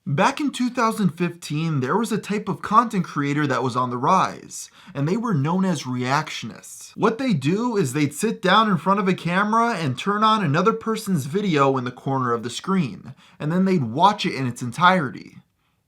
Back in 2015, there was a type of content creator that was on the rise, and they were known as reactionists. What they do is they'd sit down in front of a camera and turn on another person's video in the corner of the screen, and then they'd watch it in its entirety.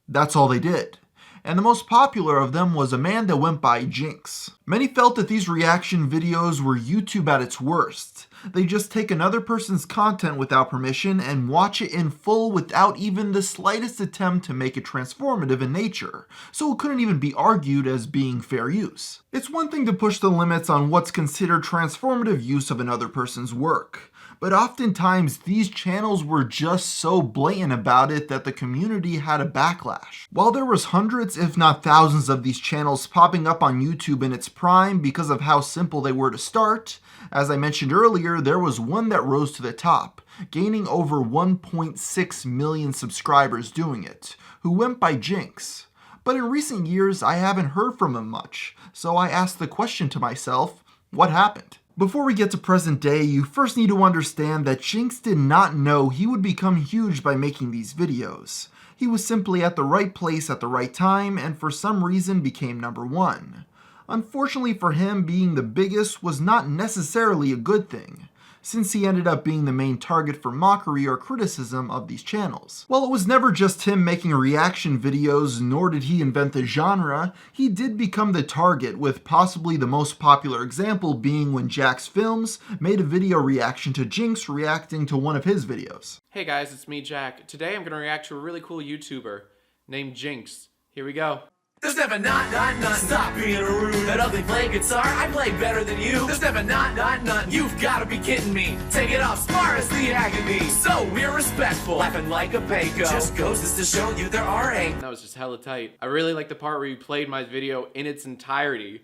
That's all they did. And the most popular of them was a man that went by Jinx. Many felt that these reaction videos were YouTube at its worst. They just take another person's content without permission and watch it in full without even the slightest attempt to make it transformative in nature, so it couldn't even be argued as being fair use. It's one thing to push the limits on what's considered transformative use of another person's work, but oftentimes these channels were just so blatant about it that the community had a backlash. While there was hundreds if not thousands of these channels popping up on YouTube in its prime because of how simple they were to start, as I mentioned earlier, there was one that rose to the top, gaining over 1.6 million subscribers doing it, who went by Jinx. But in recent years I haven't heard from him much, so I asked the question to myself, what happened? Before we get to present day, you first need to understand that Jinx did not know he would become huge by making these videos. He was simply at the right place at the right time and for some reason became number one. Unfortunately for him, being the biggest was not necessarily a good thing, since he ended up being the main target for mockery or criticism of these channels. While it was never just him making reaction videos, nor did he invent the genre, he did become the target, with possibly the most popular example being when Jax Films made a video reaction to Jinx reacting to one of his videos. Hey guys, it's me, Jack. Today I'm going to react to a really cool YouTuber named Jinx. Here we go. There's never not, stop being rude. That ugly play guitar, I play better than you. There's never not, you've gotta be kidding me. Take it off, spar is the agony. So we're respectful, laughing like a Payco. Just goes to show you there are ain't. That was just hella tight. I really like the part where you played my video in its entirety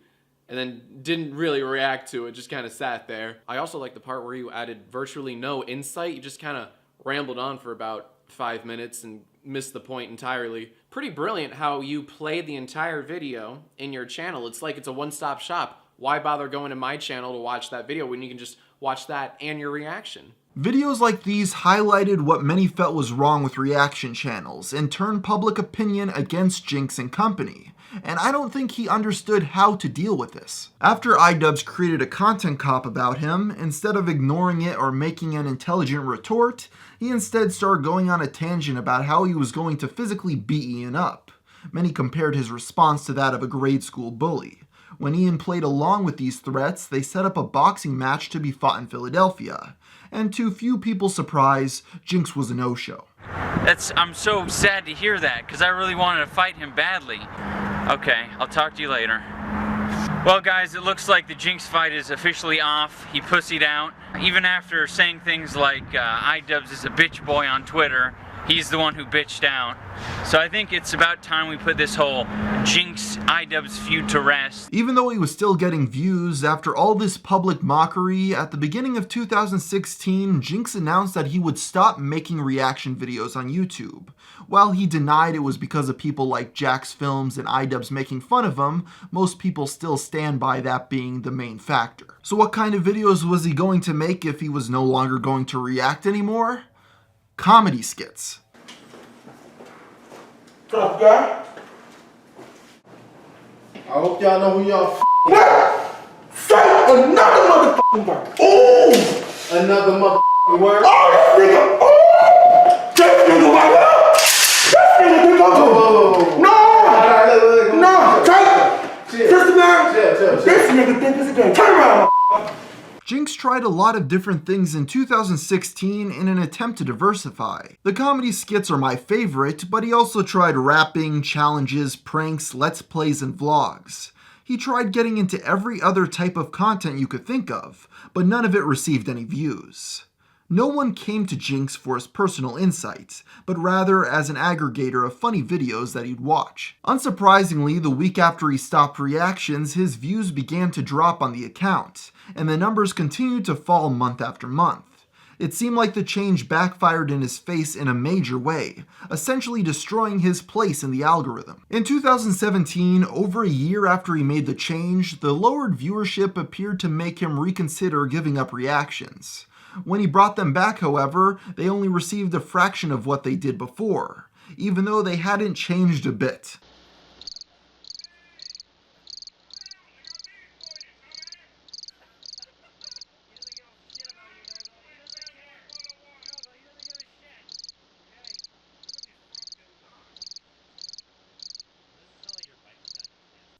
and then didn't really react to it, just kind of sat there. I also like the part where you added virtually no insight. You just kind of rambled on for about 5 minutes and missed the point entirely. Pretty brilliant how you played the entire video in your channel. It's like it's a one-stop shop. Why bother going to my channel to watch that video when you can just watch that and your reaction? Videos like these highlighted what many felt was wrong with reaction channels and turned public opinion against Jinx and company. And I don't think he understood how to deal with this. After iDubbbz created a content cop about him, instead of ignoring it or making an intelligent retort, he instead started going on a tangent about how he was going to physically beat Ian up. Many compared his response to that of a grade school bully. When Ian played along with these threats, they set up a boxing match to be fought in Philadelphia. And to few people's surprise, Jinx was a no-show. I'm so sad to hear that, because I really wanted to fight him badly. Okay, I'll talk to you later. Well guys, it looks like the Jinx fight is officially off. He pussied out. Even after saying things like iDubbbz is a bitch boy on Twitter, he's the one who bitched out. So I think it's about time we put this whole Jinx iDubbbz feud to rest. Even though he was still getting views, after all this public mockery, at the beginning of 2016, Jinx announced that he would stop making reaction videos on YouTube. While he denied it was because of people like Jax Films and iDubbbz making fun of him, most people still stand by that being the main factor. So what kind of videos was he going to make if he was no longer going to react anymore? Comedy skits. What's up, guy? I hope y'all know who y'all Say another motherfucking word. Ooh! Another motherfucking word. Oh, this nigga! Oh! This nigga right here! This nigga go. No! Take it! Sister man! This nigga think this again. Turn around! Jinx tried a lot of different things in 2016 in an attempt to diversify. The comedy skits are my favorite, but he also tried rapping, challenges, pranks, let's plays, and vlogs. He tried getting into every other type of content you could think of, but none of it received any views. No one came to Jinx for his personal insights, but rather as an aggregator of funny videos that he'd watch. Unsurprisingly, the week after he stopped reactions, his views began to drop on the account, and the numbers continued to fall month after month. It seemed like the change backfired in his face in a major way, essentially destroying his place in the algorithm. In 2017, over a year after he made the change, the lowered viewership appeared to make him reconsider giving up reactions. When he brought them back, however, they only received a fraction of what they did before. even though they hadn't changed a bit.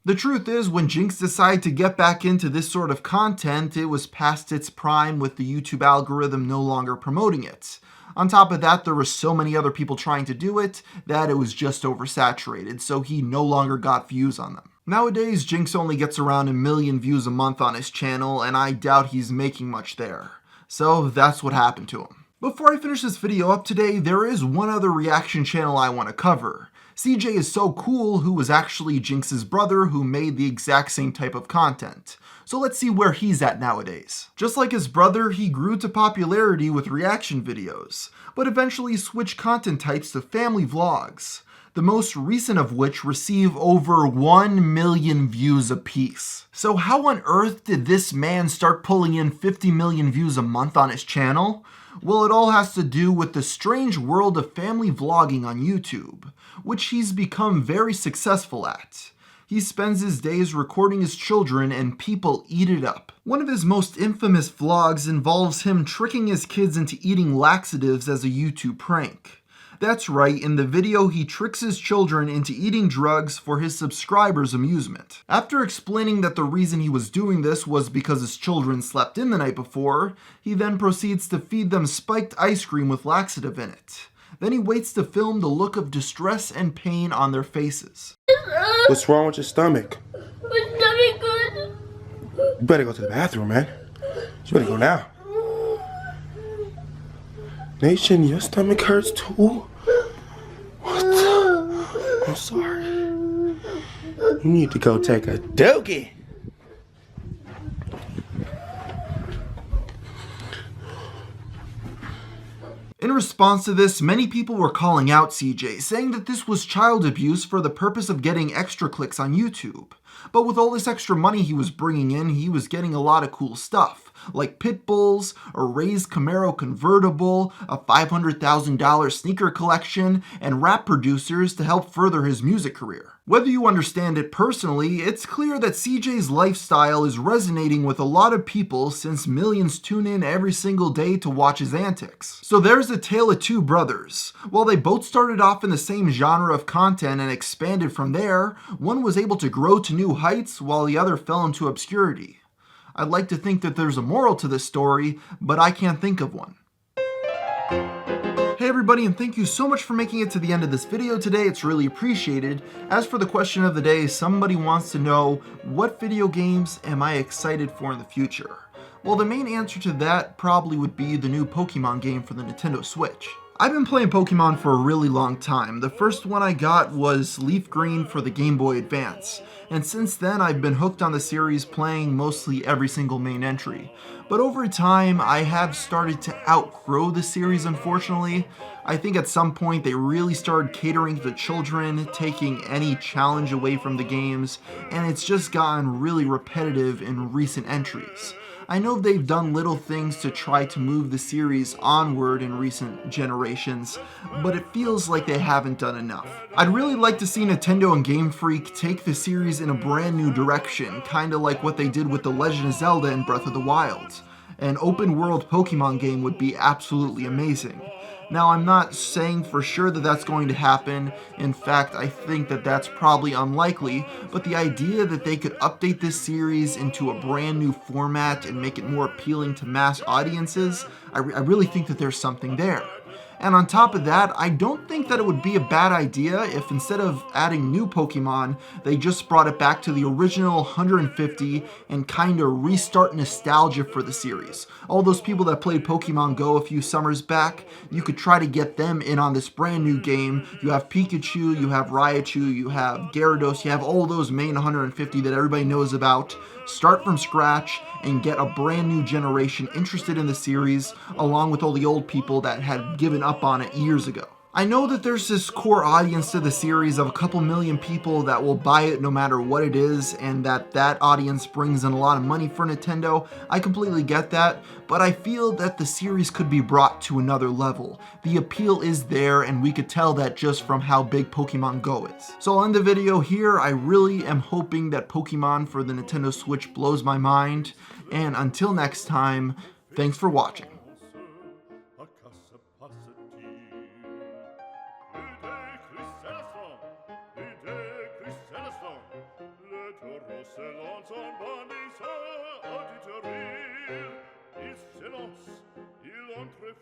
The truth is, when Jinx decided to get back into this sort of content, it was past its prime with the YouTube algorithm no longer promoting it. On top of that, there were so many other people trying to do it that it was just oversaturated, so he no longer got views on them. Nowadays, Jinx only gets around 1 million views a month on his channel, and I doubt he's making much there. So that's what happened to him. Before I finish this video up today, there is one other reaction channel I want to cover. CJ is So Cool, who was actually Jinx's brother who made the exact same type of content. So let's see where he's at nowadays. Just like his brother, he grew to popularity with reaction videos, but eventually switched content types to family vlogs, the most recent of which receive over 1 million views apiece. So how on earth did this man start pulling in 50 million views a month on his channel? Well, it all has to do with the strange world of family vlogging on YouTube, which he's become very successful at. He spends his days recording his children and people eat it up. One of his most infamous vlogs involves him tricking his kids into eating laxatives as a YouTube prank. That's right, in the video he tricks his children into eating drugs for his subscribers' amusement. After explaining that the reason he was doing this was because his children slept in the night before, he then proceeds to feed them spiked ice cream with laxative in it. Then he waits to film the look of distress and pain on their faces. What's wrong with your stomach? My stomach good. You better go to the bathroom, man. You better go now. Nation, your stomach hurts too? What? I'm sorry. You need to go take a dookie. In response to this, many people were calling out CJ, saying that this was child abuse for the purpose of getting extra clicks on YouTube. But with all this extra money he was bringing in, he was getting a lot of cool stuff, like pit bulls, a raised Camaro convertible, a $500,000 sneaker collection, and rap producers to help further his music career. Whether you understand it personally, it's clear that CJ's lifestyle is resonating with a lot of people since millions tune in every single day to watch his antics. So there's a tale of two brothers. While they both started off in the same genre of content and expanded from there, one was able to grow to new heights while the other fell into obscurity. I'd like to think that there's a moral to this story, but I can't think of one. Hey everybody, and thank you so much for making it to the end of this video today. It's really appreciated. As for the question of the day, somebody wants to know, what video games am I excited for in the future? Well, the main answer to that probably would be the new Pokemon game for the Nintendo Switch. I've been playing Pokemon for a really long time. The first one I got was Leaf Green for the Game Boy Advance, and since then I've been hooked on the series, playing mostly every single main entry. But over time, I have started to outgrow the series, unfortunately. I think at some point they really started catering to the children, taking any challenge away from the games, and it's just gotten really repetitive in recent entries. I know they've done little things to try to move the series onward in recent generations, but it feels like they haven't done enough. I'd really like to see Nintendo and Game Freak take the series in a brand new direction, kinda like what they did with The Legend of Zelda and Breath of the Wild. An open world Pokemon game would be absolutely amazing. Now, I'm not saying for sure that that's going to happen. In fact, I think that that's probably unlikely, but the idea that they could update this series into a brand new format and make it more appealing to mass audiences, I really think that there's something there. And on top of that, I don't think that it would be a bad idea if instead of adding new Pokemon, they just brought it back to the original 150 and kind of restart nostalgia for the series. All those people that played Pokemon Go a few summers back, you could try to get them in on this brand new game. You have Pikachu, you have Raichu, you have Gyarados, you have all those main 150 that everybody knows about. Start from scratch and get a brand new generation interested in the series, along with all the old people that had given up on it years ago. I know that there's this core audience to the series of a couple million people that will buy it no matter what it is, and that audience brings in a lot of money for Nintendo. I completely get that, but I feel that the series could be brought to another level. The appeal is there, and we could tell that just from how big Pokemon Go is. So I'll end the video here. I really am hoping that Pokemon for the Nintendo Switch blows my mind, and until next time, thanks for watching. Il silence, il entre